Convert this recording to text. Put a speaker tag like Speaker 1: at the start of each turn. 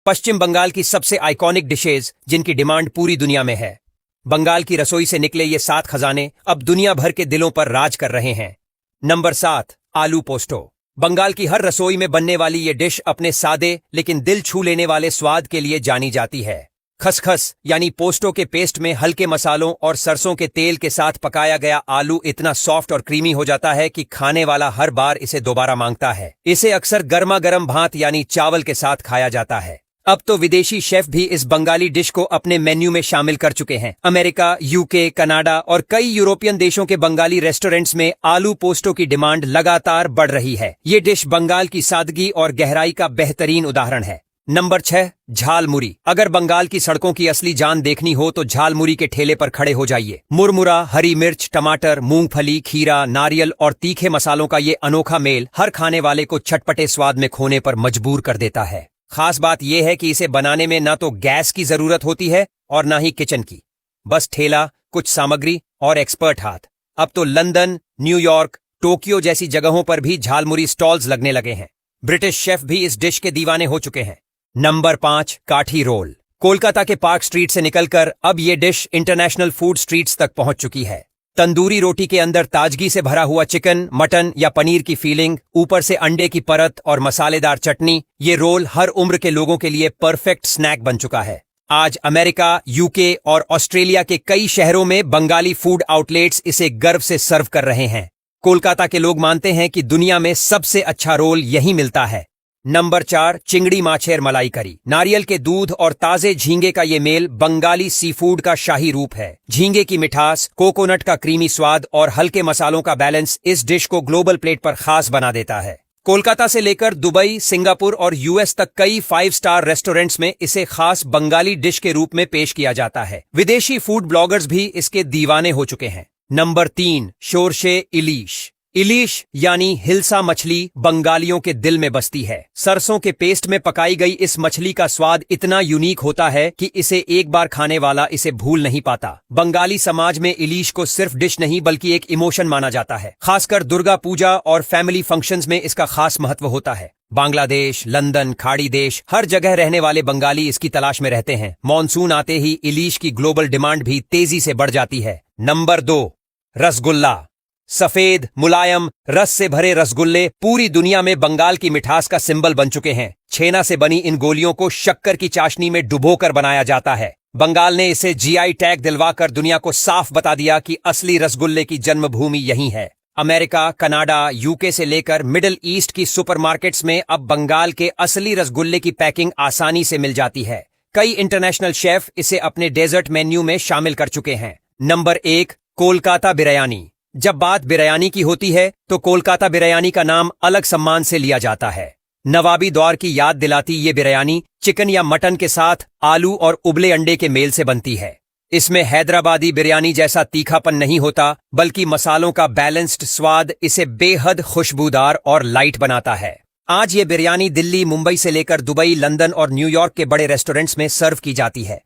Speaker 1: पश्चिम बंगाल की सबसे iconic dishes जिनकी डिमांड पूरी दुनिया में है। बंगाल की रसोई से निकले ये 7 खजाने अब दुनिया भर के दिलों पर राज कर रहे हैं। नंबर 7, आलू पोस्टो। बंगाल की हर रसोई में बनने वाली ये डिश अपने सादे लेकिन दिल छू लेने वाले स्वाद के लिए जानी जाती है। खसखस यानी पोस्टो के पेस्ट में हल्के मसालों और सरसों के तेल के साथ पकाया गया आलू इतना सॉफ्ट और क्रीमी हो जाता है कि खाने वाला हर बार इसे दोबारा मांगता है। इसे अक्सर गर्मा गर्म भात यानी चावल के साथ खाया जाता है। अब तो विदेशी शेफ भी इस बंगाली डिश को अपने मेन्यू में शामिल कर चुके हैं। अमेरिका, यूके, कनाडा और कई यूरोपियन देशों के बंगाली रेस्टोरेंट्स में आलू पोस्टो की डिमांड लगातार बढ़ रही है। ये डिश बंगाल की सादगी और गहराई का बेहतरीन उदाहरण है। नंबर 6, झालमुरी। अगर बंगाल की सड़कों की असली जान देखनी हो तो झालमुरी के ठेले पर खड़े हो जाइए। मुरमुरा, हरी मिर्च, टमाटर, मूंगफली, खीरा, नारियल और तीखे मसालों का ये अनोखा मेल हर खाने वाले को चटपटे स्वाद में खोने पर मजबूर कर देता है। खास बात यह है कि इसे बनाने में ना तो गैस की जरूरत होती है और ना ही किचन की। बस ठेला, कुछ सामग्री और एक्सपर्ट हाथ। अब तो लंदन, न्यूयॉर्क, टोक्यो जैसी जगहों पर भी झालमुरी स्टॉल्स लगने लगे हैं। ब्रिटिश शेफ भी इस डिश के दीवाने हो चुके हैं। नंबर 5, काठी रोल। कोलकाता के पार्क स्ट्रीट से निकलकर अब ये डिश इंटरनेशनल फूड स्ट्रीट्स तक पहुंच चुकी है। तंदूरी रोटी के अंदर ताजगी से भरा हुआ चिकन, मटन या पनीर की फीलिंग, ऊपर से अंडे की परत और मसालेदार चटनी, ये रोल हर उम्र के लोगों के लिए परफेक्ट स्नैक बन चुका है। आज अमेरिका, यूके और ऑस्ट्रेलिया के कई शहरों में बंगाली फूड आउटलेट्स इसे गर्व से सर्व कर रहे हैं। कोलकाता के लोग मानते हैं कि दुनिया में सबसे अच्छा रोल यहीं मिलता है। नंबर 4, चिंगड़ी माछेर मलाई करी। नारियल के दूध और ताजे झींगे का ये मेल बंगाली सी फूड का शाही रूप है। झींगे की मिठास, कोकोनट का क्रीमी स्वाद और हल्के मसालों का बैलेंस इस डिश को ग्लोबल प्लेट पर खास बना देता है। कोलकाता से लेकर दुबई, सिंगापुर और यूएस तक कई 5 स्टार रेस्टोरेंट्स में इसे खास बंगाली डिश के रूप में पेश किया जाता है। विदेशी फूड ब्लॉगर्स भी इसके दीवाने हो चुके हैं। नंबर 3, शोरशे इलीश। इलीश यानी हिल्सा मछली बंगालियों के दिल में बसती है। सरसों के पेस्ट में पकाई गई इस मछली का स्वाद इतना यूनिक होता है कि इसे एक बार खाने वाला इसे भूल नहीं पाता। बंगाली समाज में इलीश को सिर्फ डिश नहीं बल्कि एक इमोशन माना जाता है। खासकर दुर्गा पूजा और फैमिली फंक्शंस में इसका खास महत्व होता है। बांग्लादेश, लंदन, खाड़ी देश, हर जगह रहने वाले बंगाली इसकी तलाश में रहते हैं। मॉनसून आते ही इलीश की ग्लोबल डिमांड भी तेजी से बढ़ जाती है। नंबर 2, रसगुल्ला। सफेद, मुलायम, रस से भरे रसगुल्ले पूरी दुनिया में बंगाल की मिठास का सिंबल बन चुके हैं। छेना से बनी इन गोलियों को शक्कर की चाशनी में डुबोकर बनाया जाता है। बंगाल ने इसे जीआई टैग दिलवाकर दुनिया को साफ बता दिया कि असली रसगुल्ले की जन्मभूमि यही है। अमेरिका, कनाडा, यूके से लेकर मिडिल ईस्ट की सुपरमार्केट्स में अब बंगाल के असली रसगुल्ले की पैकिंग आसानी से मिल जाती है। कई इंटरनेशनल शेफ इसे अपने डेजर्ट मेन्यू में शामिल कर चुके हैं। नंबर 1, कोलकाता बिरयानी। जब बात बिरयानी की होती है तो कोलकाता बिरयानी का नाम अलग सम्मान से लिया जाता है। नवाबी दौर की याद दिलाती ये बिरयानी चिकन या मटन के साथ आलू और उबले अंडे के मेल से बनती है। इसमें हैदराबादी बिरयानी जैसा तीखापन नहीं होता, बल्कि मसालों का बैलेंस्ड स्वाद इसे बेहद खुशबूदार और लाइट बनाता है। आज ये बिरयानी दिल्ली, मुंबई से लेकर दुबई, लंदन और न्यूयॉर्क के बड़े रेस्टोरेंट्स में सर्व की जाती है।